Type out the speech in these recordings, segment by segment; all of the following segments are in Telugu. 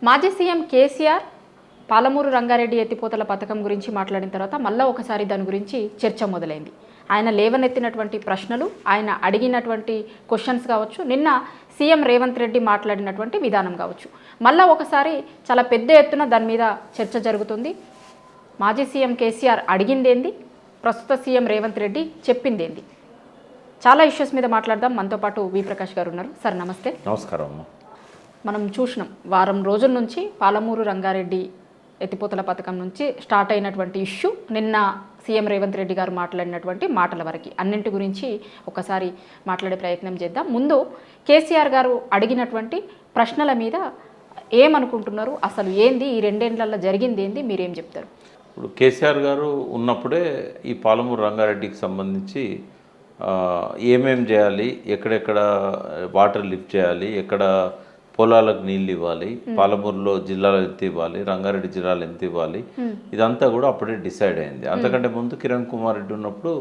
మాజీ సీఎం కేసీఆర్ పాలమూరు రంగారెడ్డి ఎత్తిపోతల పథకం గురించి మాట్లాడిన తర్వాత మళ్ళీ ఒకసారి దాని గురించి చర్చ మొదలైంది. ఆయన లేవనెత్తినటువంటి ప్రశ్నలు, ఆయన అడిగినటువంటి క్వశ్చన్స్ కావచ్చు, నిన్న సీఎం రేవంత్ రెడ్డి మాట్లాడినటువంటి విధానం కావచ్చు, మళ్ళీ ఒకసారి చాలా పెద్ద ఎత్తున దాని మీద చర్చ జరుగుతుంది. మాజీ సీఎం కేసీఆర్ అడిగిందేంది, ప్రస్తుత సీఎం రేవంత్ రెడ్డి చెప్పిందేంది, చాలా ఇష్యూస్ మీద మాట్లాడదాం. మనతో పాటు వి ప్రకాష్ గారు ఉన్నారు. సార్ నమస్తే. నమస్కారం. మనం చూసినాం వారం రోజుల నుంచి పాలమూరు రంగారెడ్డి ఎత్తిపోతల పథకం నుంచి స్టార్ట్ అయినటువంటి ఇష్యూ నిన్న సీఎం రేవంత్ రెడ్డి గారు మాట్లాడినటువంటి మాటల వరకు అన్నింటి గురించి ఒకసారి మాట్లాడే ప్రయత్నం చేద్దాం. ముందు కేసీఆర్ గారు అడిగినటువంటి ప్రశ్నల మీద ఏమనుకుంటున్నారు, అసలు ఏంది ఈ రెండేళ్లలో జరిగింది ఏంది, మీరేం చెప్తారు? ఇప్పుడు కేసీఆర్ గారు ఉన్నప్పుడే ఈ పాలమూరు రంగారెడ్డికి సంబంధించి ఏమేం చేయాలి, ఎక్కడెక్కడ వాటర్ లిఫ్ట్ చేయాలి, ఎక్కడ పొలాలకు నీళ్ళు ఇవ్వాలి, పాలమూరులో జిల్లాలో ఎంత ఇవ్వాలి, రంగారెడ్డి జిల్లాలో ఎంత ఇవ్వాలి, ఇదంతా కూడా అప్పుడే డిసైడ్ అయింది. అంతకంటే ముందు కిరణ్ కుమార్ రెడ్డి ఉన్నప్పుడు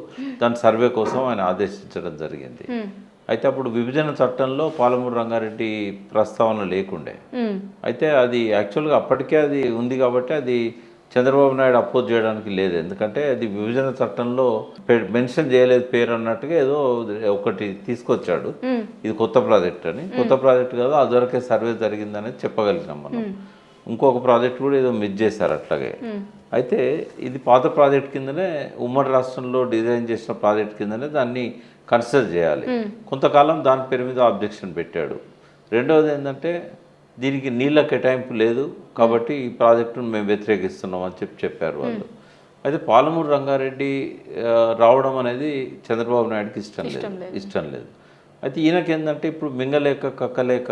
దాని సర్వే కోసం ఆయన ఆదేశించడం జరిగింది. అయితే అప్పుడు విభజన చట్టంలో పాలమూరు రంగారెడ్డి ప్రస్తావన లేకుండే. అయితే అది యాక్చువల్గా అప్పటికే అది ఉంది కాబట్టి అది చంద్రబాబు నాయుడు అపోజ్ చేయడానికి లేదు. ఎందుకంటే అది విభజన చట్టంలో మెన్షన్ చేయలేదు పేరు అన్నట్టుగా ఏదో ఒకటి తీసుకొచ్చాడు, ఇది కొత్త ప్రాజెక్ట్ అని. కొత్త ప్రాజెక్ట్ కాదు, అదివరకే సర్వే జరిగిందనేది చెప్పగలిగినాం మనం. ఇంకొక ప్రాజెక్ట్ కూడా ఏదో మిస్ చేశారు అట్లాగే. అయితే ఇది పాత ప్రాజెక్ట్ కిందనే, ఉమ్మడి రాష్ట్రంలో డిజైన్ చేసిన ప్రాజెక్ట్ కిందనే దాన్ని కన్సిడర్ చేయాలి. కొంతకాలం దాని పేరు మీద అబ్జెక్షన్ పెట్టాడు. రెండవది ఏంటంటే దీనికి నీళ్ళ కేటాయింపు లేదు కాబట్టి ఈ ప్రాజెక్టును మేము వ్యతిరేకిస్తున్నాం అని చెప్పారు వాళ్ళు. అయితే పాలమూరు రంగారెడ్డి రావడం అనేది చంద్రబాబు నాయుడుకి ఇష్టం లేదు. అయితే ఈయనకి ఏంటంటే ఇప్పుడు మింగలేక కక్కలేక,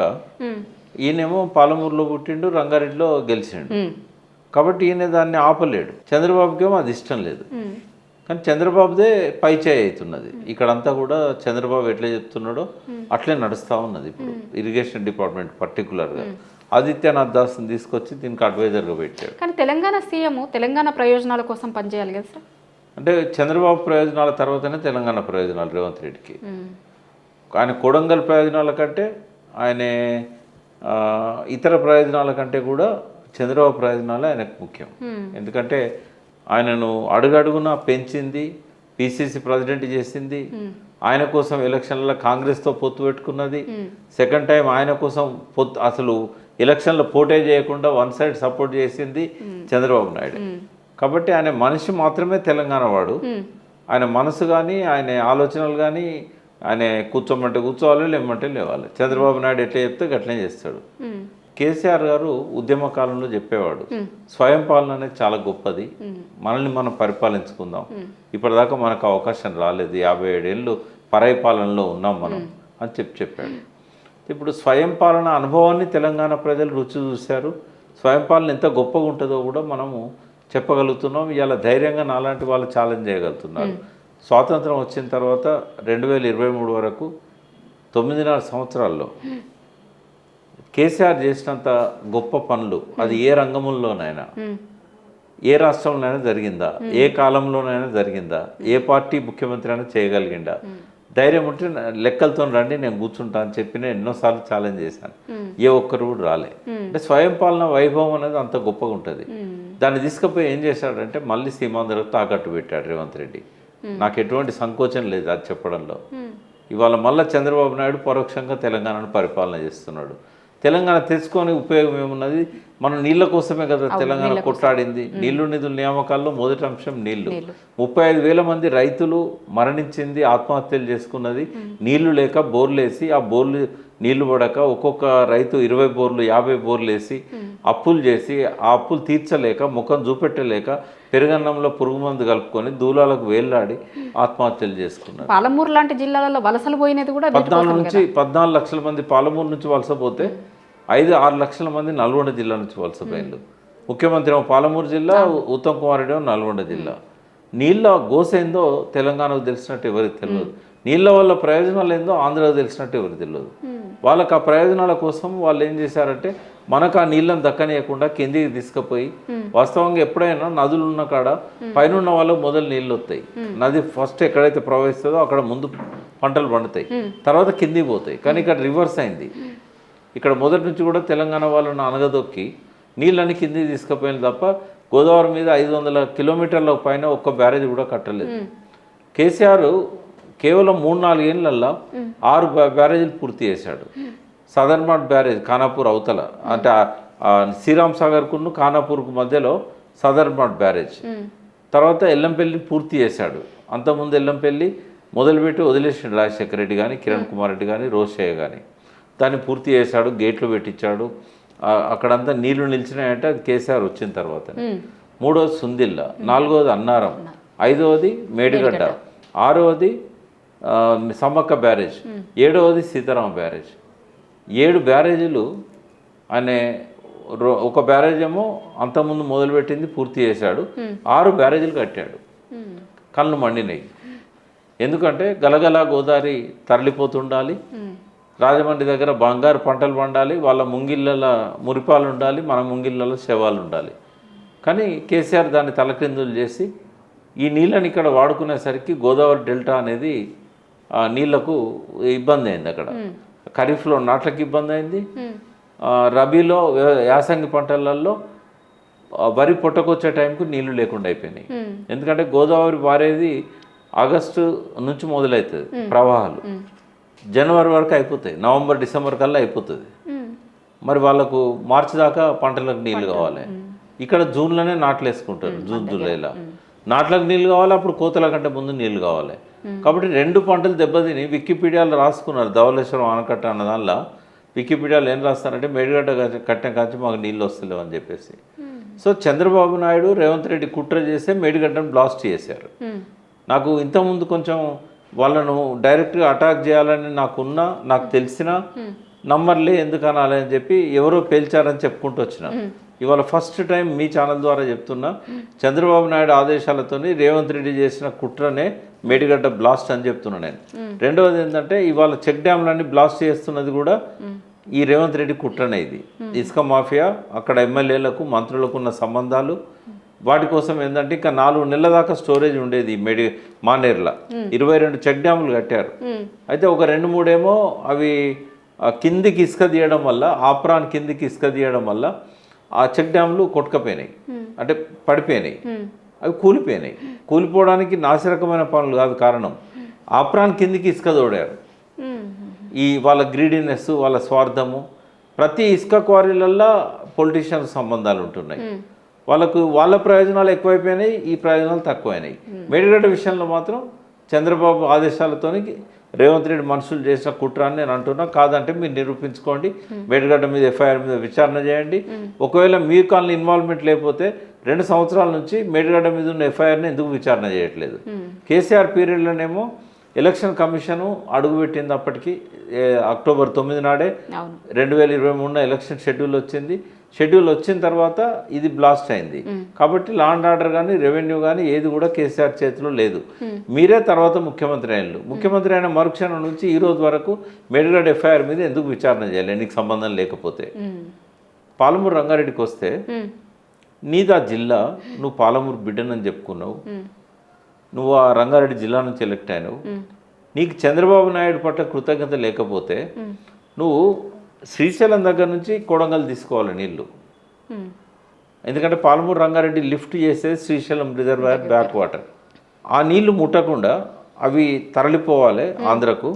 ఈయనేమో పాలమూరులో పుట్టిండు, రంగారెడ్డిలో గెలిచిండు కాబట్టి ఈయన దాన్ని ఆపలేడు. చంద్రబాబుకేమో అది ఇష్టం లేదు. కానీ చంద్రబాబుదే పై చేయి అవుతున్నది. ఇక్కడంతా కూడా చంద్రబాబు ఎట్లా చెప్తున్నాడో అట్లే నడుస్తూ ఉన్నది. ఇప్పుడు ఇరిగేషన్ డిపార్ట్మెంట్ పర్టికులర్గా ఆదిత్యనాథ్ దాస్ని తీసుకొచ్చి దీనికి అడ్వైజర్గా పెట్టాడు. కానీ తెలంగాణ సీఎం తెలంగాణ ప్రయోజనాల కోసం పనిచేయాలి కదా సార్. అంటే చంద్రబాబు ప్రయోజనాల తర్వాతనే తెలంగాణ ప్రయోజనాలు రేవంత్ రెడ్డికి. ఆయన కొడంగల్ ప్రయోజనాల కంటే, ఆయన ఇతర ప్రయోజనాల కంటే కూడా చంద్రబాబు ప్రయోజనాలే ఆయనకు ముఖ్యం. ఎందుకంటే ఆయనను అడుగడుగున పెంచింది, పిసిసి ప్రెసిడెంట్ చేసింది, ఆయన కోసం ఎలక్షన్లలో కాంగ్రెస్తో పొత్తు పెట్టుకున్నది. సెకండ్ టైం ఆయన కోసం అసలు ఎలక్షన్లో పోటీ చేయకుండా వన్ సైడ్ సపోర్ట్ చేసింది చంద్రబాబు నాయుడు. కాబట్టి ఆయన మనిషి మాత్రమే తెలంగాణ వాడు. ఆయన మనసు కానీ, ఆయన ఆలోచనలు కానీ, ఆయన కూర్చోమంటే కూర్చోవాలి, లేమంటే లేవాలి. చంద్రబాబు నాయుడు ఎట్లా చెప్తే అట్లనే చేస్తాడు. కేసీఆర్ గారు ఉద్యమ కాలంలో చెప్పేవాడు, స్వయం పాలన అనేది చాలా గొప్పది, మనల్ని మనం పరిపాలించుకుందాం, ఇప్పటిదాకా మనకు అవకాశం రాలేదు, 57 ఏళ్ళు పరాయి పాలనలో ఉన్నాం మనం అని చెప్పాడు. ఇప్పుడు స్వయం పాలన అనుభవాన్ని తెలంగాణ ప్రజలు రుచి చూశారు. స్వయం పాలన ఎంత గొప్పగా ఉంటుందో కూడా మనము చెప్పగలుగుతున్నాం. ఇలా ధైర్యంగా నాలాంటి వాళ్ళు ఛాలెంజ్ చేయగలుగుతున్నారు. స్వాతంత్రం వచ్చిన తర్వాత 2023 వరకు 9.5 సంవత్సరాల్లో కేసీఆర్ చేసినంత గొప్ప పనులు అది ఏ రంగంలోనైనా, ఏ రాష్ట్రంలోనైనా జరిగిందా, ఏ కాలంలోనైనా జరిగిందా, ఏ పార్టీ ముఖ్యమంత్రి అయినా చేయగలిగిందా? ధైర్యం ఉంటే లెక్కలతో రండి, నేను కూర్చుంటా అని చెప్పి నేను ఎన్నోసార్లు ఛాలెంజ్ చేశాను. ఏ ఒక్కరు కూడా రాలే. అంటే స్వయం పాలన వైభవం అనేది అంత గొప్పగా ఉంటుంది. దాన్ని తీసుకుపోయి ఏం చేశాడంటే మళ్ళీ సీమాంధ్రకు తాకట్టు పెట్టాడు రేవంత్ రెడ్డి. నాకు ఎటువంటి సంకోచం లేదు అది చెప్పడంలో. ఇవాళ మళ్ళీ చంద్రబాబు నాయుడు పరోక్షంగా తెలంగాణను పరిపాలన చేస్తున్నాడు. తెలంగాణ తెచ్చుకొని ఉపయోగం ఏమున్నది? మనం నీళ్ళ కోసమే కదా తెలంగాణ కొట్లాడింది. నీళ్లు నిధుల నియామకాల్లో మొదటి అంశం నీళ్లు. 35,000 మంది రైతులు మరణించింది, ఆత్మహత్యలు చేసుకున్నది నీళ్లు లేక. బోర్లు వేసి ఆ బోర్లు నీళ్లు పడక ఒక్కొక్క రైతు 20 బోర్లు 50 బోర్లు వేసి అప్పులు చేసి ఆ అప్పులు తీర్చలేక, ముఖం చూపెట్టలేక, పెరుగన్నంలో పురుగు మందు కలుపుకొని దూలాలకు వేళ్లాడి ఆత్మహత్యలు చేసుకున్నారు. పాలమూరు లాంటి జిల్లాలలో వలసలు పోయినది కూడా 14 లక్షల మంది పాలమూరు నుంచి వలసపోతే 5-6 లక్షల మంది నల్గొండ జిల్లా నుంచి వలసపోయిండు. ముఖ్యమంత్రి ఏమో పాలమూరు జిల్లా, ఉత్తమ్ కుమార్ రెడ్డి ఏమో నల్గొండ జిల్లా. నీళ్ళ గోస ఏందో తెలంగాణకు తెలిసినట్టు ఎవరికి తెలియదు. నీళ్ళ వల్ల ప్రయోజనాలు ఏందో ఆంధ్రాకు తెలిసినట్టు ఎవరికి తెలియదు. వాళ్ళకి ఆ ప్రయోజనాల కోసం వాళ్ళు ఏం చేశారంటే మనకు ఆ నీళ్ళని దక్కనీయకుండా కిందికి తీసుకుపోయి, వాస్తవంగా ఎప్పుడైనా నదులు ఉన్న కాడ పైన ఉన్న వాళ్ళకు మొదలు నీళ్ళు వస్తాయి. నది ఫస్ట్ ఎక్కడైతే ప్రవహిస్తుందో అక్కడ ముందు పంటలు పండుతాయి, తర్వాత కిందికి పోతాయి. కానీ ఇక్కడ రివర్స్ అయింది. ఇక్కడ మొదటి నుంచి కూడా తెలంగాణ వాళ్ళను అనగదొక్కి నీళ్ళని కిందికి తీసుకుపోయింది తప్ప గోదావరి మీద 500 కిలోమీటర్ల పైన ఒక్క బ్యారేజ్ కూడా కట్టలేదు. కేసీఆర్ కేవలం 3-4 ఏళ్ళల్లో 6 బ్యారేజీలు పూర్తి చేశాడు. సదర్న్ మార్ట్ బ్యారేజ్ ఖానాపూర్ అవతల, అంటే శ్రీరామ్ సాగర్కును ఖానాపూర్కు మధ్యలో సదర్న్ మార్ట్ బ్యారేజ్. తర్వాత ఎల్లంపల్లి పూర్తి చేశాడు. అంతకుముందు ఎల్లంపల్లి మొదలుపెట్టి వదిలేసాడు రాజశేఖర రెడ్డి కానీ, కిరణ్ కుమార్ రెడ్డి కానీ, రోషయ్య కానీ. దాన్ని పూర్తి చేశాడు, గేట్లు పెట్టించాడు. అక్కడంతా నీళ్లు నిలిచినాయంటే అది కేసీఆర్ వచ్చిన తర్వాత. 3వది సుందిల్ల, 4వది అన్నారం, 5వది మేడిగడ్డ, 6వది సమ్మక్క బ్యారేజ్, 7వది సీతారామ బ్యారేజ్. 7 బ్యారేజీలు అనే ఒక బ్యారేజ్ ఏమో అంతకుముందు మొదలుపెట్టింది పూర్తి చేశాడు. 6 బ్యారేజీలు కట్టాడు. కళ్ళు మండినాయి. ఎందుకంటే గలగల గోదావరి తరలిపోతుండాలి, రాజమండ్రి దగ్గర బంగారు పంటలు పండాలి, వాళ్ళ ముంగిళ్ళ మురిపాలు ఉండాలి, మన ముంగిళ్ళలో శవాలు ఉండాలి. కానీ కేసీఆర్ దాన్ని తలక్రిందులు చేసి ఈ నీళ్ళని ఇక్కడ వాడుకునేసరికి గోదావరి డెల్టా అనేది నీళ్లకు ఇబ్బంది అయింది. అక్కడ ఖరీఫ్లో నాట్లకి ఇబ్బంది అయింది, రబీలో యాసంగి పంటలలో వరి పొట్టకొచ్చే టైంకు నీళ్లు లేకుండా అయిపోయినాయి. ఎందుకంటే గోదావరి వారేది ఆగస్టు నుంచి మొదలవుతుంది ప్రవాహాలు, జనవరి వరకు అయిపోతాయి, నవంబర్ డిసెంబర్ కల్లా అయిపోతుంది. మరి వాళ్ళకు మార్చి దాకా పంటలకు నీళ్ళు కావాలి. ఇక్కడ జూన్లోనే నాట్లు వేసుకుంటారు, జూన్ జూలైలో నాట్లకు నీళ్ళు కావాలి, అప్పుడు కోతల కంటే ముందు నీళ్ళు కావాలి. కాబట్టి 2 పంటలు దెబ్బతిని వికీపీడియాలో రాసుకున్నారు. ధవళేశ్వరం ఆనకట్ట అన్న దానిలో వికీపీడియాలో ఏం రాస్తారంటే మేడిగడ్డ కట్టిన కాంచి మాకు నీళ్ళు వస్తలేవు అని చెప్పేసి. సో చంద్రబాబు నాయుడు, రేవంత్ రెడ్డి కుట్ర చేస్తే మేడిగడ్డను బ్లాస్ట్ చేశారు. నాకు ఇంతకుముందు కొంచెం వాళ్ళను డైరెక్ట్గా అటాక్ చేయాలని నాకు తెలిసిన నంబర్లే ఎందుకు అనాలి అని చెప్పి ఎవరో పేల్చారని చెప్పుకుంటూ వచ్చిన. ఇవాళ ఫస్ట్ టైం మీ ఛానల్ ద్వారా చెప్తున్నా, చంద్రబాబు నాయుడు ఆదేశాలతోని రేవంత్ రెడ్డి చేసిన కుట్రనే మేడిగడ్డ బ్లాస్ట్ అని చెప్తున్నా నేను. రెండవది ఏంటంటే ఇవాళ చెక్ డ్యామ్లన్నీ బ్లాస్ట్ చేస్తున్నది కూడా ఈ రేవంత్ రెడ్డి కుట్రనే. ఇది ఇసుక మాఫియా, అక్కడ ఎమ్మెల్యేలకు మంత్రులకు ఉన్న సంబంధాలు, వాటి కోసం ఏంటంటే ఇంకా 4 నెలల దాకా స్టోరేజ్ ఉండేది మానేర్లా. 22 చెక్ డ్యాములు కట్టారు. అయితే ఒక 2-3 ఏమో అవి కిందికి ఇసుక తీయడం వల్ల, ఆప్రాన్ కిందికి ఇసుక తీయడం వల్ల ఆ చెక్ డ్యాములు కొట్టుకపోయినాయి, అంటే పడిపోయినాయి, అవి కూలిపోయినాయి. కూలిపోవడానికి నాసిరకమైన పనులు కాదు కారణం, ఆప్రాన్ కిందికి ఇసుక తోడారు. ఈ వాళ్ళ గ్రీడీనెస్, వాళ్ళ స్వార్థము. ప్రతి ఇసుక క్వారీలల్లో పొలిటీషియన్ సంబంధాలు ఉంటున్నాయి. వాళ్ళ ప్రయోజనాలు ఎక్కువైపోయినాయి, ఈ ప్రయోజనాలు తక్కువైనాయి. మేడిగడ్డ విషయంలో మాత్రం చంద్రబాబు ఆదేశాలతోని రేవంత్ రెడ్డి మనుషులు చేసిన కుట్రాన్ని నేను అంటున్నా. కాదంటే మీరు నిరూపించుకోండి, మేడిగడ్డ మీద ఎఫ్ఐఆర్ మీద విచారణ చేయండి. ఒకవేళ మీరు కానీ ఇన్వాల్వ్మెంట్ లేకపోతే 2 సంవత్సరాల నుంచి మేడిగడ్డ మీద ఉన్న ఎఫ్ఐఆర్ని ఎందుకు విచారణ చేయట్లేదు? కేసీఆర్ పీరియడ్లోనేమో ఎలక్షన్ కమిషను అడుగుపెట్టింది. అప్పటికి అక్టోబర్ 9 నాడే 2023 ఎలక్షన్ షెడ్యూల్ వచ్చింది. షెడ్యూల్ వచ్చిన తర్వాత ఇది బ్లాస్ట్ అయింది. కాబట్టి లా అండ్ ఆర్డర్ కానీ, రెవెన్యూ కానీ ఏది కూడా కేసీఆర్ చేతిలో లేదు. మీరే తర్వాత ముఖ్యమంత్రి అయిన ముఖ్యమంత్రి అయిన మరుక్షణం నుంచి ఈ రోజు వరకు మేడిగడ్డ ఎఫ్ఐఆర్ మీద ఎందుకు విచారణ చేయాలి నీకు సంబంధం లేకపోతే? పాలమూరు రంగారెడ్డికి వస్తే నీదా జిల్లా, నువ్వు పాలమూరు బిడ్డనని చెప్పుకున్నావు, నువ్వు ఆ రంగారెడ్డి జిల్లా నుంచి ఎలక్ట్ అయినావు. నీకు చంద్రబాబు నాయుడు పట్ల కృతజ్ఞత లేకపోతే నువ్వు శ్రీశైలం దగ్గర నుంచి కొడంగల్ తీసుకోవాలి నీళ్ళు. ఎందుకంటే పాలమూరు రంగారెడ్డి లిఫ్ట్ చేసేది శ్రీశైలం రిజర్వాయర్ బ్యాక్ వాటర్. ఆ నీళ్లు ముట్టకుండా అవి తరలిపోవాలి ఆంధ్రకు.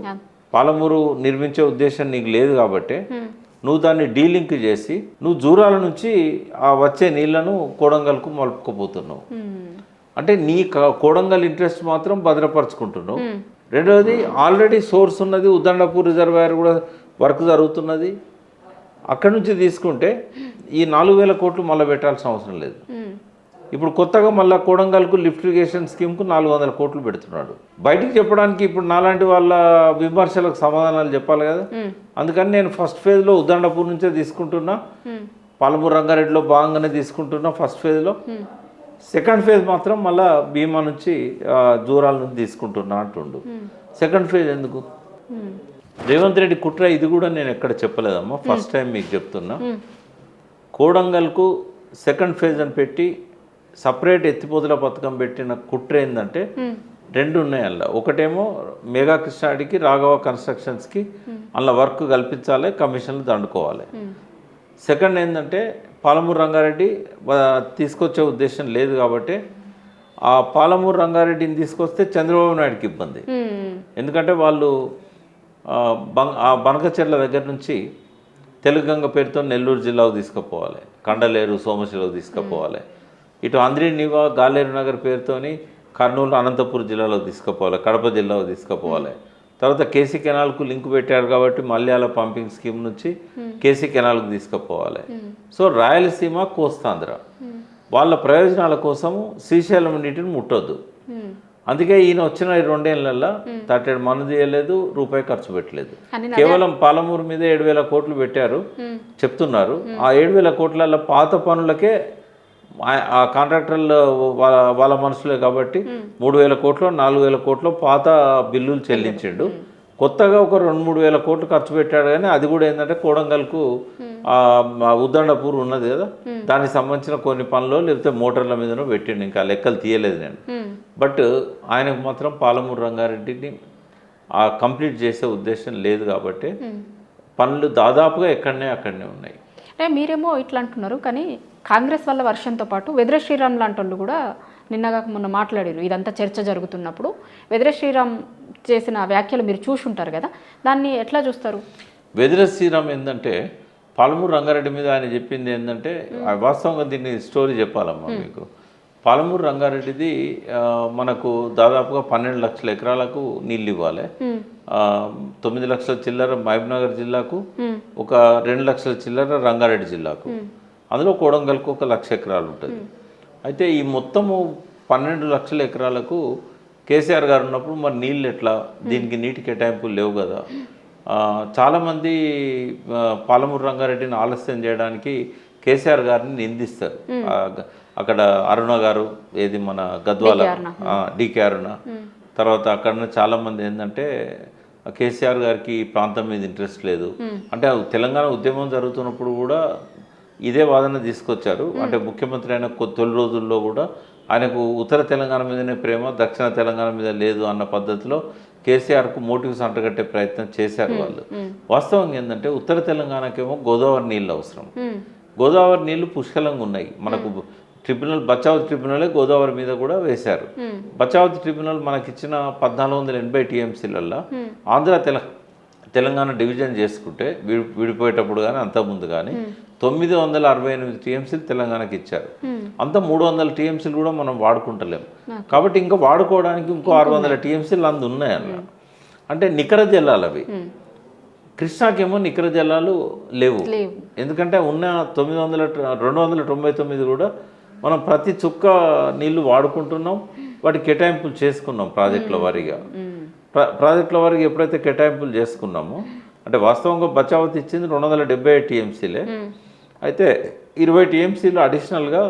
పాలమూరు నిర్మించే ఉద్దేశం నీకు లేదు కాబట్టి నువ్వు దాన్ని డీలింక్ చేసి నువ్వు జూరాల నుంచి ఆ వచ్చే నీళ్లను కొడంగల్కు మలుపుకోపోతున్నావు. అంటే నీ కొడంగల్ ఇంట్రెస్ట్ మాత్రం భద్రపరచుకుంటున్నావు. రెండవది ఆల్రెడీ సోర్స్ ఉన్నది, ఉద్దండపూర్ రిజర్వాయర్ కూడా వర్క్ జరుగుతున్నది. అక్కడి నుంచి తీసుకుంటే ఈ 4,000 కోట్లు మళ్ళీ పెట్టాల్సిన అవసరం లేదు. ఇప్పుడు కొత్తగా మళ్ళీ కొడంగల్కు లిఫ్టిగేషన్ స్కీమ్కు 400 కోట్లు పెడుతున్నాడు. బయటికి చెప్పడానికి ఇప్పుడు నాలాంటి వాళ్ళ విమర్శలకు సమాధానాలు చెప్పాలి కదా. అందుకని నేను ఫస్ట్ ఫేజ్లో ఉద్దండపూర్ నుంచే తీసుకుంటున్నా, పాలమూరు రంగారెడ్డిలో భాగంగానే తీసుకుంటున్నా ఫస్ట్ ఫేజ్లో. సెకండ్ ఫేజ్ మాత్రం మళ్ళీ భీమా నుంచి జూరాల నుంచి తీసుకుంటున్నా అంటుండు. సెకండ్ ఫేజ్ ఎందుకు? రేవంత్ రెడ్డి కుట్ర ఇది కూడా నేను ఎక్కడ చెప్పలేదమ్మా, ఫస్ట్ టైం మీకు చెప్తున్నా. కోడంగల్కు సెకండ్ ఫేజ్ అని పెట్టి సపరేట్ ఎత్తిపోతుల పథకం పెట్టిన కుట్ర ఏంటంటే రెండు ఉన్నాయి అలా. ఒకటేమో మెగా కృష్ణాడికి రాఘవ కన్స్ట్రక్షన్స్కి అలా వర్క్ కల్పించాలి, కమిషన్లు దండుకోవాలి. సెకండ్ ఏంటంటే పాలమూరు రంగారెడ్డి తీసుకొచ్చే ఉద్దేశం లేదు కాబట్టి ఆ పాలమూరు రంగారెడ్డిని తీసుకొస్తే చంద్రబాబు నాయుడుకి ఇబ్బంది. ఎందుకంటే వాళ్ళు బనకచెర్ల దగ్గర నుంచి తెలుగంగ పేరుతో నెల్లూరు జిల్లాకు తీసుకుపోవాలి, కండలేరు సోమశిలకు తీసుకుపోవాలి. ఇటు ఆంధ్రీ నివా గాలేరు నగర్ పేరుతోని కర్నూలు అనంతపూర్ జిల్లాలో తీసుకుపోవాలి, కడప జిల్లాలో తీసుకుపోవాలి. తర్వాత కేసీ కెనాల్కు లింక్ పెట్టారు కాబట్టి మల్యాల పంపింగ్ స్కీమ్ నుంచి కేసీ కెనాల్కు తీసుకుపోవాలి. సో రాయలసీమ కోస్తాంధ్ర వాళ్ళ ప్రయోజనాల కోసము శ్రీశైలం నీటిని ముట్టొద్దు. అందుకే ఈయన వచ్చిన 2 ఏళ్లలో తట్టెడు మన్ను తీయలేదు, రూపాయి ఖర్చు పెట్టలేదు. కేవలం పాలమూరు మీద 7,000 కోట్లు పెట్టారు చెప్తున్నారు. ఆ 7,000 కోట్లలో పాత పనులకే ఆ కాంట్రాక్టర్లు వాళ్ళ మనుషులే కాబట్టి 3,000 కోట్లు 4,000 కోట్లు పాత బిల్లులు చెల్లించిండు. కొత్తగా ఒక 2-3 కోట్లు ఖర్చు పెట్టాడు. కానీ అది కూడా ఏంటంటే కోడంగల్కు ఉద్దండపూర్ ఉన్నది కదా, దానికి సంబంధించిన కొన్ని పనులు లేకపోతే మోటార్ల మీదనో పెట్టిండు. ఇంకా లెక్కలు తీయలేదు నేను. బట్ ఆయనకు మాత్రం పాలమూరు రంగారెడ్డిని కంప్లీట్ చేసే ఉద్దేశం లేదు కాబట్టి పనులు దాదాపుగా అక్కడనే ఉన్నాయి. అంటే మీరేమో ఇట్లా అంటున్నారు, కానీ కాంగ్రెస్ వల్ల వర్షంతో పాటు వెదిరే శ్రీరామ్ లాంటి వాళ్ళు కూడా నిన్నగా మొన్న మాట్లాడారు. ఇదంతా చర్చ జరుగుతున్నప్పుడు వెదిరే శ్రీరామ్ చేసిన వ్యాఖ్యలు మీరు చూసుంటారు కదా, దాన్ని ఎట్లా చూస్తారు? వెదిరే శ్రీరామ్ ఏంటంటే పాలమూరు రంగారెడ్డి మీద ఆయన చెప్పింది ఏంటంటే, వాస్తవంగా దీన్ని స్టోరీ చెప్పాలమ్మా మీకు. పాలమూరు రంగారెడ్డిది మనకు దాదాపుగా 12 లక్షల ఎకరాలకు నీళ్ళు ఇవ్వాలి. 9 లక్షల చిల్లర మహబూబ్నగర్ జిల్లాకు, ఒక 2 లక్షల చిల్లర రంగారెడ్డి జిల్లాకు, అందులో కోడంగల్కు 1 లక్ష ఎకరాలు ఉంటుంది. అయితే ఈ మొత్తము 12 లక్షల ఎకరాలకు కేసీఆర్ గారు ఉన్నప్పుడు మరి నీళ్ళు ఎట్లా, దీనికి నీటి కేటాయింపులు లేవు కదా. చాలామంది పాలమూరు రంగారెడ్డిని ఆలస్యం చేయడానికి కేసీఆర్ గారిని నిందిస్తారు. అక్కడ అరుణ గారు, ఏది మన గద్వాల డికే అరుణ, తర్వాత అక్కడ చాలామంది ఏంటంటే కేసీఆర్ గారికి ఈ ప్రాంతం మీద ఇంట్రెస్ట్ లేదు అంటే, తెలంగాణ ఉద్యమం జరుగుతున్నప్పుడు కూడా ఇదే వాదన తీసుకొచ్చారు. అంటే ముఖ్యమంత్రి అయిన తొలి రోజుల్లో కూడా ఆయనకు ఉత్తర తెలంగాణ మీదనే ప్రేమ, దక్షిణ తెలంగాణ మీద లేదు అన్న పద్ధతిలో కేసీఆర్కు మోటివ్స్ అంటగట్టే ప్రయత్నం చేశారు వాళ్ళు. వాస్తవంగా ఏంటంటే ఉత్తర తెలంగాణకేమో గోదావరి నీళ్ళు అవసరం. గోదావరి నీళ్లు పుష్కలంగా ఉన్నాయి. మనకు ట్రిబ్యునల్ బచావతి ట్రిబ్యునలే గోదావరి మీద కూడా వేశారు. బచావతి ట్రిబ్యునల్ మనకిచ్చిన 1480 టీఎంసీలల్లో ఆంధ్ర తెలంగాణ డివిజన్ చేసుకుంటే విడిపోయేటప్పుడు కానీ అంతకుముందు కానీ 968 టీఎంసీలు తెలంగాణకి ఇచ్చారు. అంత 300 టీఎంసీలు కూడా మనం వాడుకుంటలేము. కాబట్టి ఇంకా వాడుకోవడానికి ఇంకో 600 టీఎంసీలు అందు ఉన్నాయన్న. అంటే నికర జలాలు అవి. కృష్ణాకేమో నికర జలాలు లేవు. ఎందుకంటే ఉన్న 299 కూడా మనం ప్రతి చుక్క నీళ్లు వాడుకుంటున్నాం, వాటి కేటాయింపులు చేసుకున్నాం ప్రాజెక్టుల వారీగా. ప్రాజెక్టుల వారికి ఎప్పుడైతే కేటాయింపులు చేసుకున్నామో, అంటే వాస్తవంగా బచావతి ఇచ్చింది 275 టీఎంసీలే. అయితే 20 టీఎంసీలు అడిషనల్గా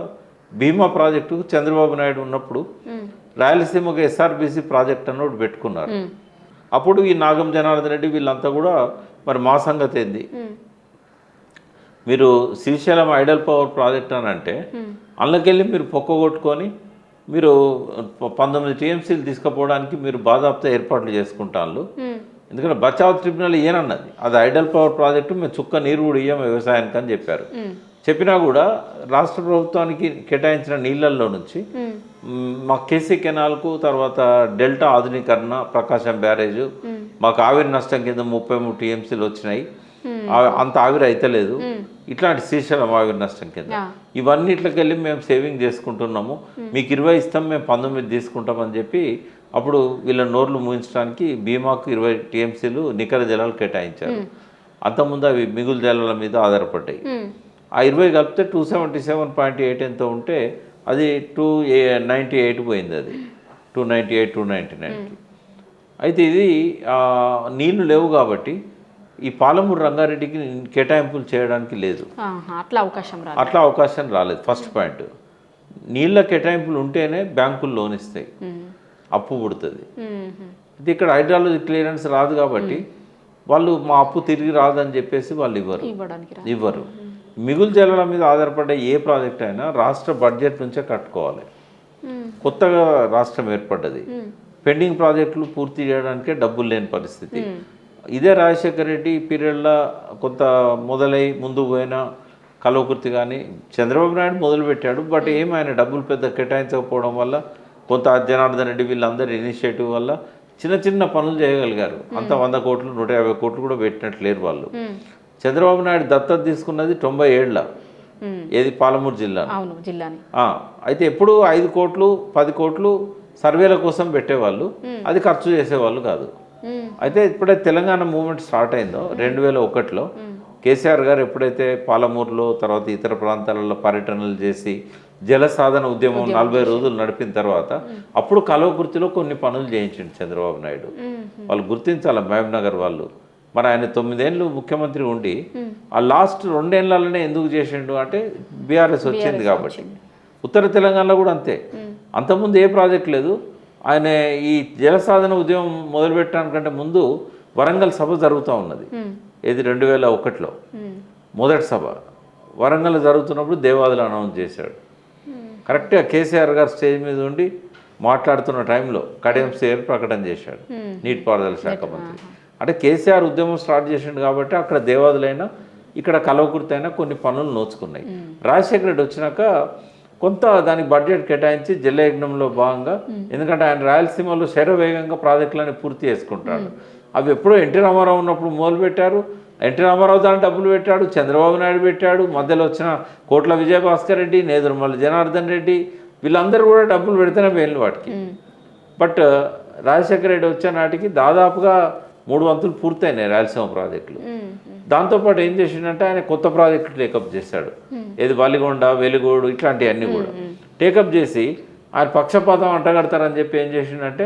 భీమా ప్రాజెక్టుకు చంద్రబాబు నాయుడు ఉన్నప్పుడు రాయలసీమకు ఎస్ఆర్బీసీ ప్రాజెక్ట్ అన్న ఒకటి పెట్టుకున్నారు. అప్పుడు ఈ నాగం జనార్దన్ రెడ్డి వీళ్ళంతా కూడా మరి మా సంగతి ఏంది, మీరు శ్రీశైలం ఐడల్ పవర్ ప్రాజెక్ట్ అని అంటే అందులోకెళ్ళి మీరు పొక్కగొట్టుకొని మీరు 19 టీఎంసీలు తీసుకుపోవడానికి మీరు బాధాప్తా ఏర్పాట్లు చేసుకుంటాను. ఎందుకంటే బచావ్ ట్రిబ్యునల్ ఏనన్నది అది ఐడల్ పవర్ ప్రాజెక్టు, మేము చుక్క నీరు కూడా ఇయ్యం వ్యవసాయానికి అని చెప్పారు. చెప్పినా కూడా రాష్ట్ర ప్రభుత్వానికి కేటాయించిన నీళ్ళల్లో నుంచి మా కేసీ కెనాల్కు, తర్వాత డెల్టా ఆధునీకరణ, ప్రకాశం బ్యారేజ్, మాకు ఆవిరి నష్టం కింద 33 టీఎంసీలు వచ్చినాయి. అంత ఆవిరి అయితలేదు. ఇట్లాంటి శ్రీశైలం ఆవిరి నష్టం కింద ఇవన్నిట్లకి వెళ్ళి మేము సేవింగ్ చేసుకుంటున్నాము, మీకు 20 ఇస్తాం, మేము 19 తీసుకుంటామని చెప్పి అప్పుడు వీళ్ళ నోర్లు మూయించడానికి భీమాకు 20 టీఎంసీలు నికర జలాలు కేటాయించారు. అంతకుముందు అవి మిగులు జలాల మీద ఆధారపడ్డాయి. ఆ 20 కలిపితే 277.8 ఎంతో ఉంటే అది 298 పోయింది. అది 298, 299కి. అయితే ఇది నీళ్లు లేవు కాబట్టి ఈ పాలమూరు రంగారెడ్డికి కేటాయింపులు చేయడానికి లేదు, అట్లా అవకాశం రాలేదు. ఫస్ట్ పాయింట్, నీళ్ళ కేటాయింపులు ఉంటేనే బ్యాంకులు లోన్ ఇస్తాయి, అప్పు పుడుతుంది. ఇది ఇక్కడ హైడ్రాలజీ క్లియరెన్స్ రాదు కాబట్టి వాళ్ళు మా అప్పు తిరిగి రాదని చెప్పేసి వాళ్ళు ఇవ్వరు. మిగులు జలాల మీద ఆధారపడే ఏ ప్రాజెక్ట్ అయినా రాష్ట్ర బడ్జెట్ నుంచే కట్టుకోవాలి. కొత్తగా రాష్ట్రం ఏర్పడ్డది, పెండింగ్ ప్రాజెక్టులు పూర్తి చేయడానికే డబ్బులు లేని పరిస్థితి. ఇదే రాజశేఖర రెడ్డి పీరియడ్లో కొంత మొదలై ముందు పోయిన కల్వకుర్తి కానీ చంద్రబాబు నాయుడు మొదలుపెట్టాడు. బట్ ఆయన డబ్బులు పెద్ద కేటాయించకపోవడం వల్ల కొంత జనార్దన్ రెడ్డి వీళ్ళందరి ఇనిషియేటివ్ వల్ల చిన్న చిన్న పనులు చేయగలిగారు. అంత 100 కోట్లు 150 కోట్లు కూడా పెట్టినట్లేరు వాళ్ళు. చంద్రబాబు నాయుడు దత్తత తీసుకున్నది 97లో, ఏది పాలమూరు జిల్లాని. అయితే ఎప్పుడు 5 కోట్లు 10 కోట్లు సర్వేల కోసం పెట్టేవాళ్ళు, అది ఖర్చు చేసేవాళ్ళు కాదు. అయితే ఎప్పుడైతే తెలంగాణ మూవ్మెంట్ స్టార్ట్ అయిందో 2001లో కేసీఆర్ గారు ఎప్పుడైతే పాలమూరులో తర్వాత ఇతర ప్రాంతాలలో పర్యటనలు చేసి జల సాధన ఉద్యమం 40 రోజులు నడిపిన తర్వాత అప్పుడు కల్వకుర్తిలో కొన్ని పనులు చేయించిండు చంద్రబాబు నాయుడు. వాళ్ళు గుర్తించాలి మహబూబ్ నగర్ వాళ్ళు. మరి ఆయన 9 ఏళ్ళు ముఖ్యమంత్రి ఉండి ఆ లాస్ట్ 2 ఏళ్లలోనే ఎందుకు చేసిండు అంటే బీఆర్ఎస్ వచ్చింది కాబట్టి. ఉత్తర తెలంగాణలో కూడా అంతే. అంతకుముందు ఏ ప్రాజెక్ట్ లేదు. ఆయన ఈ జలసాధన ఉద్యమం మొదలుపెట్టడానికంటే ముందు వరంగల్ సభ జరుగుతూ ఉన్నది. ఇది 2001లో మొదటి సభ వరంగల్ జరుగుతున్నప్పుడు దేవాదులు అనౌన్స్ చేశాడు. కరెక్ట్గా కేసీఆర్ గారు స్టేజ్ మీద ఉండి మాట్లాడుతున్న టైంలో కడియం శ్రీహరి ప్రకటన చేశాడు, నీటిపారుదల శాఖ మంత్రి. అంటే కేసీఆర్ ఉద్యమం స్టార్ట్ చేసిండు కాబట్టి అక్కడ దేవాదులైనా ఇక్కడ కల్వకుర్తి అయినా కొన్ని పనులు నోచుకున్నాయి. రాజశేఖర రెడ్డి వచ్చినాక కొంత దానికి బడ్జెట్ కేటాయించి జలయజ్ఞంలో భాగంగా, ఎందుకంటే ఆయన రాయలసీమలో శరవేగంగా ప్రాజెక్టులని పూర్తి చేసుకుంటాడు. అవి ఎప్పుడో ఎన్టీ రామారావు ఉన్నప్పుడు మొదలుపెట్టారు. ఎన్టీ రామారావు దాని డబ్బులు పెట్టాడు, చంద్రబాబు నాయుడు పెట్టాడు, మధ్యలో వచ్చిన కోట్ల విజయభాస్కర్ రెడ్డి, నేదురుమల్లి జనార్దన్ రెడ్డి వీళ్ళందరూ కూడా డబ్బులు పెడితేనే వేలు వాటికి. బట్ రాజశేఖర రెడ్డి వచ్చే నాటికి దాదాపుగా 3 వంతులు పూర్తయినాయి రాయలసీమ ప్రాజెక్టులు. దాంతోపాటు ఏం చేసిండంటే ఆయన కొత్త ప్రాజెక్టులు టేకప్ చేశాడు. ఏది వలిగొండ, వెలుగోడు ఇట్లాంటివన్నీ కూడా టేకప్ చేసి ఆయన పక్షపాతం అంటగడతారని చెప్పి ఏం చేసిండంటే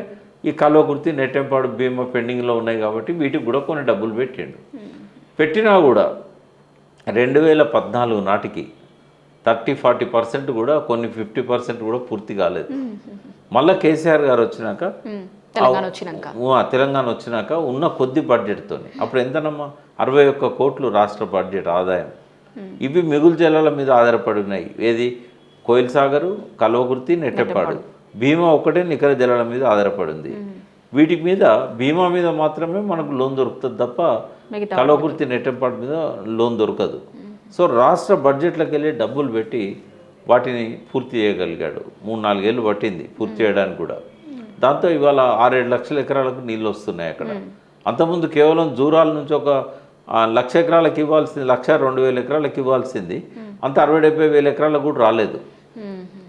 ఈ కల్వకుర్తి, నెట్టెంపాడు, భీమా పెండింగ్లో ఉన్నాయి కాబట్టి వీటికి కూడా కొన్ని డబ్బులు పెట్టిండు. పెట్టినా కూడా 2014 నాటికి 30-40% కూడా, కొన్ని 50% కూడా పూర్తి కాలేదు. మళ్ళీ కేసీఆర్ గారు వచ్చినాక తెలంగాణ వచ్చినాక ఉన్న కొద్ది బడ్జెట్తో అప్పుడు ఎంతనమ్మా 61 కోట్లు రాష్ట్ర బడ్జెట్ ఆదాయం. ఇవి మిగులు జలాల మీద ఆధారపడి ఉన్నాయి. ఏది కోయిల్ సాగరు, కల్వకుర్తి, నెట్టెపాడు, భీమా ఒకటే నికర జలాల మీద ఆధారపడింది. వీటి మీద భీమా మీద మాత్రమే మనకు లోన్ దొరుకుతుంది తప్ప కల్వకుర్తి, నెట్టెపాడు మీద లోన్ దొరకదు. సో రాష్ట్ర బడ్జెట్లకు వెళ్ళి డబ్బులు పెట్టి వాటిని పూర్తి చేయగలిగాడు. 3-4 ఏళ్ళు పట్టింది పూర్తి చేయడానికి కూడా. దాంతో ఇవాళ 6-7 లక్షల ఎకరాలకు నీళ్ళు వస్తున్నాయి అక్కడ. అంతకుముందు కేవలం జూరాల నుంచి ఒక 1,00,000 ఎకరాలకు ఇవ్వాల్సింది, 1,02,000 ఎకరాలకు ఇవ్వాల్సింది అంత 60-70 వేల ఎకరాలకు కూడా రాలేదు.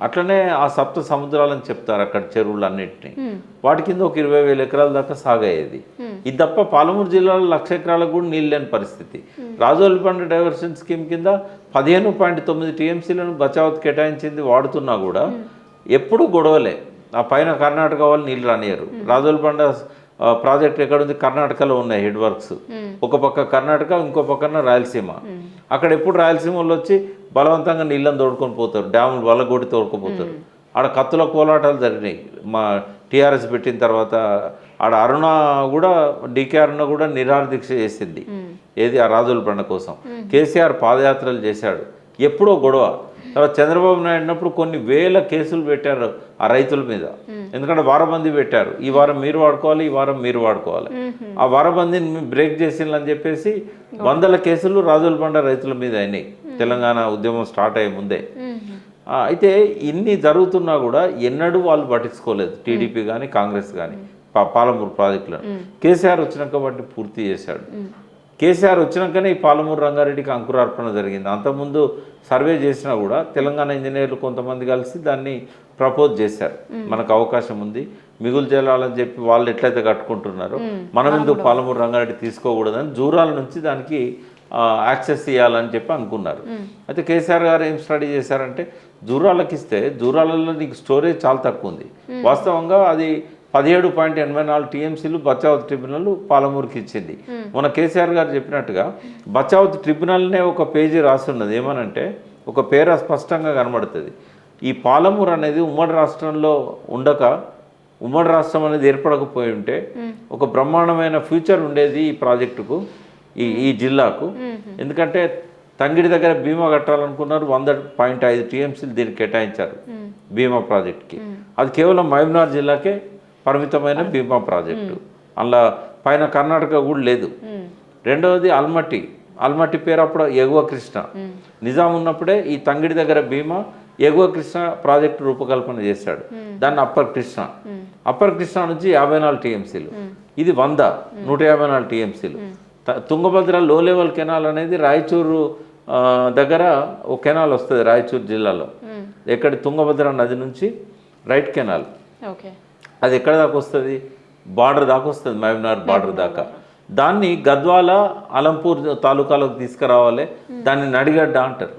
అట్లనే ఆ సప్త సముద్రాలని చెప్తారు అక్కడ చెరువులు అన్నింటినీ. వాటి కింద ఒక 20,000 ఎకరాల దాకా సాగయ్యేది. ఇది తప్ప పాలమూరు జిల్లాలో 1,00,000 ఎకరాలకు కూడా నీళ్ళు లేని పరిస్థితి. రాజోలిపండ డైవర్షన్ స్కీమ్ కింద 15.9 టీఎంసీలను బచావత్ కేటాయించింది వాడుతున్నా కూడా ఎప్పుడు గొడవలే. ఆ పైన కర్ణాటక వాళ్ళు నీళ్ళు రానియరు. రాజోలిపండ ప్రాజెక్ట్ ఎక్కడుంది? కర్ణాటకలో ఉన్నాయి హెడ్ వర్క్స్. ఒక పక్క కర్ణాటక, ఇంకో పక్కన రాయలసీమ. అక్కడ ఎప్పుడు రాయలసీమ వాళ్ళు వచ్చి బలవంతంగా నీళ్ళని తోడుకొని పోతారు, డ్యాములు వల్లగొట్టి తోడుకుపోతారు. ఆడ కత్తుల కోలాటాలు జరిగినాయి. మా టీఆర్ఎస్ పెట్టిన తర్వాత ఆడ అరుణ కూడా, డీకే అరుణ కూడా నిరాహార దీక్ష చేసింది. ఏది ఆ రాజోలిపండ కోసం. కేసీఆర్ పాదయాత్రలు చేశాడు. ఎప్పుడో గొడవ. తర్వాత చంద్రబాబు నాయుడు ఉన్నప్పుడు కొన్ని వేల కేసులు పెట్టారు ఆ రైతుల మీద. ఎందుకంటే వారబందీ పెట్టారు. ఈ వారం మీరు వాడుకోవాలి, ఈ వారం మీరు వాడుకోవాలి. ఆ వారబందీని బ్రేక్ చేసిందని చెప్పేసి 100 కేసులు రాజోలిపండ రైతుల మీద అయినాయి తెలంగాణ ఉద్యమం స్టార్ట్ అయ్యే ముందే. అయితే ఇన్ని జరుగుతున్నా కూడా ఎన్నడూ వాళ్ళు పట్టించుకోలేదు, టీడీపీ కానీ కాంగ్రెస్ కానీ పాలమూరు ప్రాజెక్టులను. కేసీఆర్ వచ్చినాక వాటిని పూర్తి చేశాడు. కేసీఆర్ వచ్చినాకనే ఈ పాలమూరు రంగారెడ్డికి అంకురార్పణ జరిగింది. అంతకుముందు సర్వే చేసినా కూడా తెలంగాణ ఇంజనీర్లు కొంతమంది కలిసి దాన్ని ప్రపోజ్ చేశారు. మనకు అవకాశం ఉంది, మిగులు జలాలని చెప్పి వాళ్ళు ఎట్లయితే కట్టుకుంటున్నారో మనం ఎందుకు పాలమూరు రంగారెడ్డి తీసుకోకూడదని జూరాల నుంచి దానికి యాక్సెస్ ఇవ్వాలని చెప్పి అనుకున్నారు. అయితే కేసీఆర్ గారు ఏం స్టడీ చేశారంటే జూరాలకు ఇస్తే జూరాలలో నీకు స్టోరేజ్ చాలా తక్కువ ఉంది. వాస్తవంగా అది 17.84 టీఎంసీలు బచావత్ ట్రిబ్యునల్ పాలమూరుకి ఇచ్చింది. మన కేసీఆర్ గారు చెప్పినట్టుగా బచావత్ ట్రిబ్యునల్నే ఒక పేజీ రాస్తున్నది. ఏమనంటే ఒక పేర స్పష్టంగా కనబడుతుంది. ఈ పాలమూరు అనేది ఉమ్మడి రాష్ట్రంలో ఉండక, ఉమ్మడి రాష్ట్రం అనేది ఏర్పడకపోయి ఉంటే ఒక బ్రహ్మాండమైన ఫ్యూచర్ ఉండేది ఈ ప్రాజెక్టుకు, ఈ జిల్లాకు. ఎందుకంటే తంగిడి దగ్గర భీమా కట్టాలనుకున్నారు. 100.5 టీఎంసీలు దీనికి కేటాయించారు భీమా ప్రాజెక్ట్కి. అది కేవలం మహబూబ్నగర్ జిల్లాకే పరిమితమైన భీమా ప్రాజెక్టు. అందులో పైన కర్ణాటక కూడా లేదు. రెండవది అల్మట్టి పేరు అప్పుడు ఎగువ కృష్ణ. నిజాం ఉన్నప్పుడే ఈ తంగిడి దగ్గర భీమా ఎగువ కృష్ణ ప్రాజెక్టు రూపకల్పన చేశాడు. దాన్ని అప్పర్ కృష్ణ నుంచి 54 టీఎంసీలు, ఇది 154 టీఎంసీలు. తుంగభద్ర లో లెవెల్ కెనాల్ అనేది రాయచూరు దగ్గర ఒక కెనాల్ వస్తుంది రాయచూరు జిల్లాలో. ఎక్కడి తుంగభద్ర నది నుంచి రైట్ కెనాల్, అది ఎక్కడ దాకా వస్తుంది, బార్డర్ దాకా వస్తుంది, మహబూబ్నగర్ బార్డర్ దాకా. దాన్ని గద్వాల అలంపూర్ తాలూకాలోకి తీసుకురావాలి. దాన్ని నడిగడ్డ అంటారు.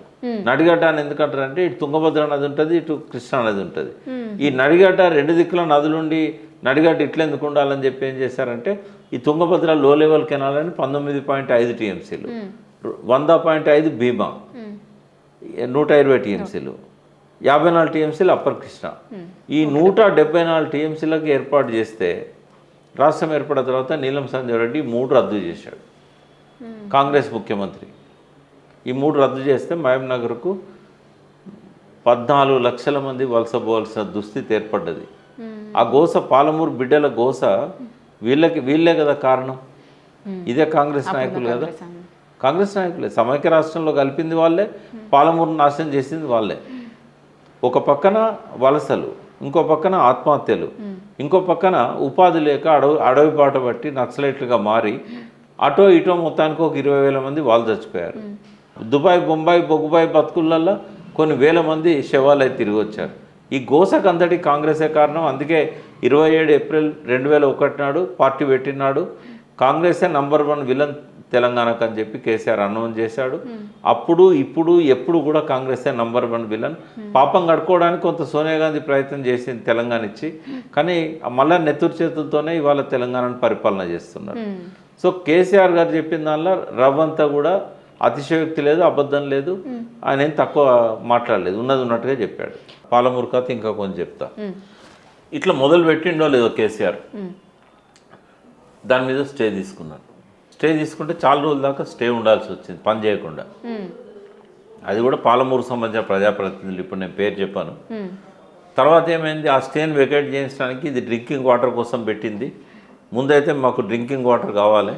నడిగడ్డ అని ఎందుకంటారు అంటే ఇటు తుంగభద్ర నది ఉంటుంది, ఇటు కృష్ణా నది ఉంటుంది. ఈ నడిగడ్డ రెండు దిక్కుల నదులుండి నడిగడ్డ ఇట్లా ఎందుకు ఉండాలని చెప్పి ఏం చేశారంటే ఈ తుంగభద్ర లో లెవెల్ కెనాల్ అని 19.5 టీఎంసీలు, 100.5 భీమా, 120 టీఎంసీలు, 54 టీఎంసీలు అప్పర్ కృష్ణ. ఈ 174 టీఎంసీలకు ఏర్పాటు చేస్తే రాష్ట్రం ఏర్పడిన తర్వాత నీలం సంజయ్ రెడ్డి 3 రద్దు చేశాడు, కాంగ్రెస్ ముఖ్యమంత్రి. ఈ 3 రద్దు చేస్తే మహబూబ్నగర్కు 14 లక్షల మంది వలస పోవాల్సిన దుస్థితి ఏర్పడ్డది. ఆ గోస పాలమూరు బిడ్డల గోస వీళ్ళే కదా కారణం. ఇదే కాంగ్రెస్ నాయకులు కదా, కాంగ్రెస్ నాయకులే. సమైక్య రాష్ట్రంలో కలిపింది వాళ్ళే, పాలమూరు నాశనం చేసింది వాళ్ళే. ఒక పక్కన వలసలు, ఇంకో పక్కన ఆత్మహత్యలు, ఇంకో పక్కన ఉపాధి లేక అడవి బాట బట్టి నక్సలైట్లుగా మారి అటో ఇటో మొత్తానికి ఒక 20,000 మంది వాళ్ళు చచ్చిపోయారు. దుబాయ్, బొంబాయి, బొగ్గుబాయి బతుకులల్లో కొన్ని వేల మంది శవాలై తిరిగి వచ్చారు. ఈ గోసకు అంతటి కాంగ్రెసే కారణం. అందుకే 27 ఏప్రిల్ 2001 నాడు పార్టీ పెట్టినాడు. కాంగ్రెసే #1 విలన్ తెలంగాణకు అని చెప్పి కేసీఆర్ అనౌన్స్ చేశాడు. అప్పుడు ఇప్పుడు ఎప్పుడు కూడా కాంగ్రెసే #1 విలన్. పాపం కడుకోవడానికి కొంత సోనియా గాంధీ ప్రయత్నం చేసింది తెలంగాణ ఇచ్చి, కానీ మళ్ళా నెత్తురు చేతులతోనే ఇవాళ తెలంగాణను పరిపాలన చేస్తున్నారు. సో కేసీఆర్ గారు చెప్పిన దానిలో రవ్వంతా కూడా అతిశయోక్తి లేదు, అబద్ధం లేదు. ఆయన ఏం తక్కువ మాట్లాడలేదు, ఉన్నది ఉన్నట్టుగా చెప్పాడు. పాలమూరు కథ ఇంకా కొంచెం చెప్తా. ఇట్లా మొదలు పెట్టిండో లేదో కేసీఆర్, దాని మీద స్టే తీసుకున్నాడు. స్టే తీసుకుంటే చాలా రోజుల దాకా స్టే ఉండాల్సి వచ్చింది పని చేయకుండా. అది కూడా పాలమూరు సంబంధించిన ప్రజాప్రతినిధులు, ఇప్పుడు నేను పేరు చెప్పాను. తర్వాత ఏమైంది, ఆ స్టేని వెకేట్ చేయించడానికి ఇది డ్రింకింగ్ వాటర్ కోసం పెట్టింది. ముందైతే మాకు డ్రింకింగ్ వాటర్ కావాలి,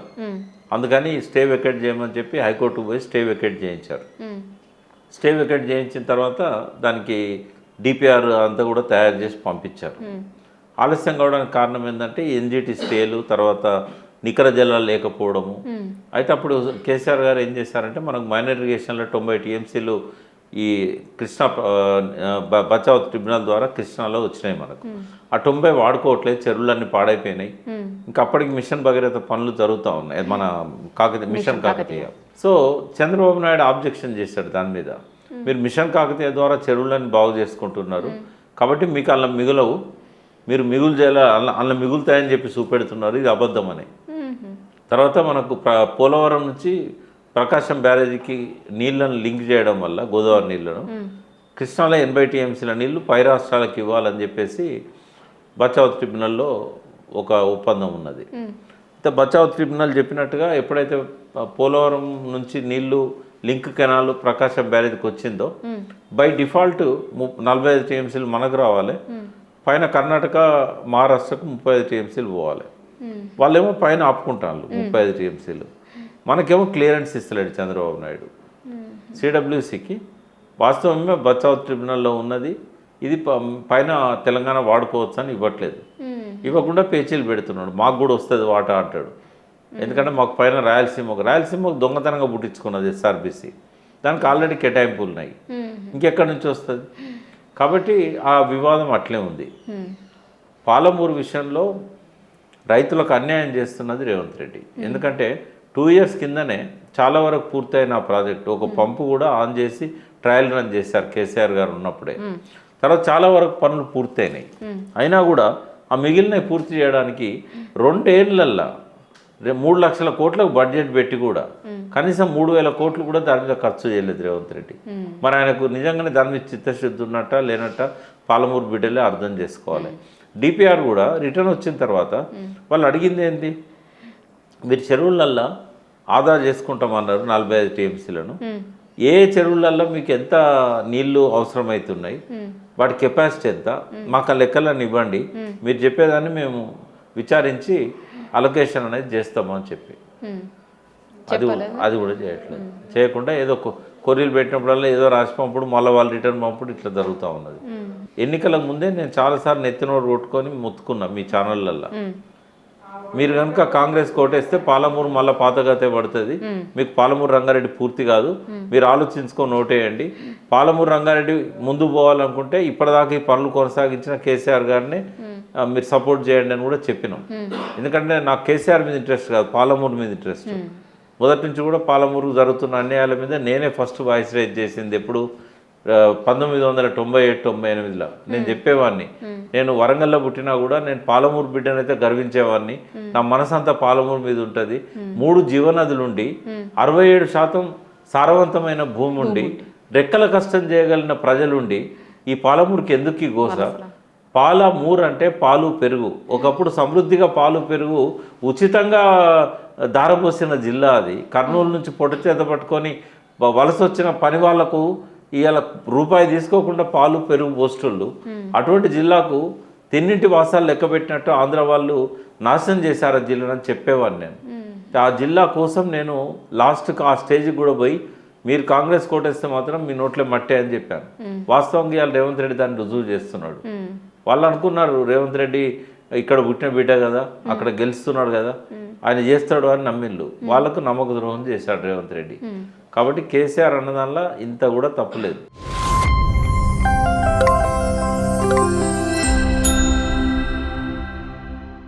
అందుకని స్టే వెకేట్ చేయమని చెప్పి హైకోర్టుకు పోయి స్టే వెకేట్ చేయించారు. స్టే వెకేట్ చేయించిన తర్వాత దానికి డిపిఆర్ అంతా కూడా తయారు చేసి పంపించారు. ఆలస్యం కావడానికి కారణం ఏంటంటే ఎన్జిటి స్టేలు, తర్వాత నికర జలాలు లేకపోవడము. అయితే అప్పుడు కేసీఆర్ గారు ఏం చేశారంటే మనకు మైనర్ ఇరిగేషన్లో 90 టీఎంసీలు ఈ కృష్ణా బచావ్ ట్రిబ్యునల్ ద్వారా కృష్ణాలో వచ్చినాయి మనకు. ఆ 90 వాడుకోవట్లేదు, చెరువులన్నీ పాడైపోయినాయి. ఇంకా అప్పటికి మిషన్ భగీరథ పనులు జరుగుతూ ఉన్నాయి, మన mission Kakatiya. So Chandrababu Naidu objection చేశాడు దాని మీద. మీరు మిషన్ కాకతీయ ద్వారా చెరువులను బాగు చేసుకుంటున్నారు కాబట్టి మీకు అలా మిగులవు, మీరు మిగులు చేయాలి, అలా మిగులుతాయని చెప్పి చూపెడుతున్నారు, ఇది అబద్ధం అని. తర్వాత మనకు పోలవరం నుంచి ప్రకాశం బ్యారేజీకి నీళ్లను లింక్ చేయడం వల్ల గోదావరి నీళ్లను కృష్ణాలో 80 టీఎంసీల నీళ్లు పై రాష్ట్రాలకు ఇవ్వాలని చెప్పేసి బచావ్ ట్రిబ్యునల్లో ఒక ఒప్పందం ఉన్నది. అయితే బచావ్ ట్రిబ్యునల్ చెప్పినట్టుగా ఎప్పుడైతే పోలవరం నుంచి నీళ్లు లింక్ కెనాల్ ప్రకాశం బ్యారేజీకి వచ్చిందో బై డిఫాల్ట్ 45 టీఎంసీలు మనకు రావాలి, పైన కర్ణాటక మహారాష్ట్రకు 35 టీఎంసీలు పోవాలి. వాళ్ళేమో పైన ఆపుకుంటారు 35 టీఎంసీలు. మనకేమో క్లియరెన్స్ ఇస్తలేడు చంద్రబాబు నాయుడు. సిడబ్ల్యూసికి వాస్తవమే బచావ్ ట్రిబ్యునల్లో ఉన్నది, ఇది పైన తెలంగాణ వాడుకోవచ్చు అని ఇవ్వట్లేదు. ఇవ్వకుండా పేచీలు పెడుతున్నాడు, మాకు కూడా వస్తుంది వాటా అంటాడు. ఎందుకంటే మాకు పైన రాయలసీమకు దొంగతనంగా పుట్టించుకున్నది ఎస్ఆర్బీసీ, దానికి ఆల్రెడీ కేటాయింపులు ఉన్నాయి, ఇంకెక్కడి నుంచి వస్తుంది. కాబట్టి ఆ వివాదం అట్లే ఉంది. పాలమూరు విషయంలో రైతులకు అన్యాయం చేస్తున్నది రేవంత్ రెడ్డి. ఎందుకంటే 2 ఇయర్స్ కిందనే చాలా వరకు పూర్తయిన ప్రాజెక్టు, ఒక పంపు కూడా ఆన్ చేసి ట్రయల్ రన్ చేశారు కేసీఆర్ గారు ఉన్నప్పుడే. తర్వాత చాలా వరకు పనులు పూర్తయినాయి. అయినా కూడా ఆ మిగిలినవి పూర్తి చేయడానికి 2 ఏళ్ళల్లో 3 లక్షల కోట్లకు బడ్జెట్ పెట్టి కూడా కనీసం 3,000 కోట్లు కూడా దాని మీద ఖర్చు చేయలేదు రేవంత్ రెడ్డి. మరి ఆయనకు నిజంగానే దాని మీద చిత్తశుద్ధి ఉన్నట్ట లేనట్ట పాలమూరు బిడ్డలే అర్థం చేసుకోవాలి. డిపిఆర్ కూడా రిటర్న్ వచ్చిన తర్వాత వాళ్ళు అడిగింది ఏంటి, మీరు చెరువులల్లో ఆదా చేసుకుంటామన్నారు 45 టీఎంసీలను, ఏ చెరువులల్లో మీకు ఎంత నీళ్లు అవసరమవుతున్నాయి, వాటి కెపాసిటీ ఎంత మాకు ఆ లెక్కలను ఇవ్వండి, మీరు చెప్పేదాన్ని మేము విచారించి అలొకేషన్ అనేది చేస్తామని చెప్పి అది కూడా చేయట్లేదు. చేయకుండా ఏదో కొర్రీలు పెట్టినప్పుడల్లా ఏదో రాసి పంపుడు, మళ్ళీ వాళ్ళు రిటర్న్ పంపుడు, ఇట్లా జరుగుతూ ఉన్నది. ఎన్నికల ముందే నేను చాలాసార్లు నెత్తినోడు కొట్టుకొని మొత్తుకున్నా మీ ఛానళ్ళల్లో, మీరు కనుక కాంగ్రెస్ కోటేస్తే పాలమూరు మళ్ళీ పాతగతే పడుతుంది, మీకు పాలమూరు రంగారెడ్డి పూర్తి కాదు, మీరు ఆలోచించుకొని ఓటేయండి, పాలమూరు రంగారెడ్డి ముందు పోవాలనుకుంటే ఇప్పటిదాకా ఈ పనులు కొనసాగించిన కేసీఆర్ గారిని మీరు సపోర్ట్ చేయండి అని కూడా చెప్పినాం. ఎందుకంటే నాకు కేసీఆర్ మీద ఇంట్రెస్ట్ కాదు, పాలమూరు మీద ఇంట్రెస్ట్. మొదటి నుంచి కూడా పాలమూరు జరుగుతున్న అన్యాయాల మీద నేనే ఫస్ట్ వాయిస్ రైజ్ చేసింది. ఎప్పుడు 1997-98లో నేను చెప్పేవాడిని, నేను వరంగల్లో పుట్టినా కూడా నేను పాలమూరు బిడ్డనైతే గర్వించేవాడిని, నా మనసంతా పాలమూరు మీద ఉంటుంది. 3 జీవనదులుండి 67% సారవంతమైన భూమి ఉండి రెక్కల కష్టం చేయగలిగిన ప్రజలుండి ఈ పాలమూరుకి ఎందుకు ఈ గోస? పాలమూరు అంటే పాలు పెరుగు, ఒకప్పుడు సమృద్ధిగా పాలు పెరుగు ఉచితంగా దారపోసిన జిల్లా అది. కర్నూలు నుంచి పొట్ట చేత పట్టుకొని వలస వచ్చిన పని వాళ్లకు ఇవాళ రూపాయి తీసుకోకుండా పాలు పెరుగు పోస్టుళ్ళు. అటువంటి జిల్లాకు తిన్నింటి వాసాలు లెక్క పెట్టినట్టు ఆంధ్ర వాళ్ళు నాశనం చేశారు ఆ జిల్లాని చెప్పేవాడిని నేను. ఆ జిల్లా కోసం నేను లాస్ట్కి ఆ స్టేజ్కి కూడా పోయి, మీరు కాంగ్రెస్ కోటేస్తే మాత్రం మీ నోట్లే మట్టే అని చెప్పాను. వాస్తవంగా ఇవాళ రేవంత్ రెడ్డి దాన్ని రుజువు చేస్తున్నాడు. వాళ్ళు అనుకున్నారు రేవంత్ రెడ్డి ఇక్కడ పుట్టిన బిడ్డ కదా, అక్కడ గెలుస్తున్నాడు కదా, ఆయన చేస్తాడు అని నమ్మిళ్ళు. వాళ్ళకు నమ్మక ద్రోహం చేశాడు రేవంత్ రెడ్డి. కాబట్టి కేసీఆర్ అన్నదానిలో ఇంత కూడా తప్పులేదు.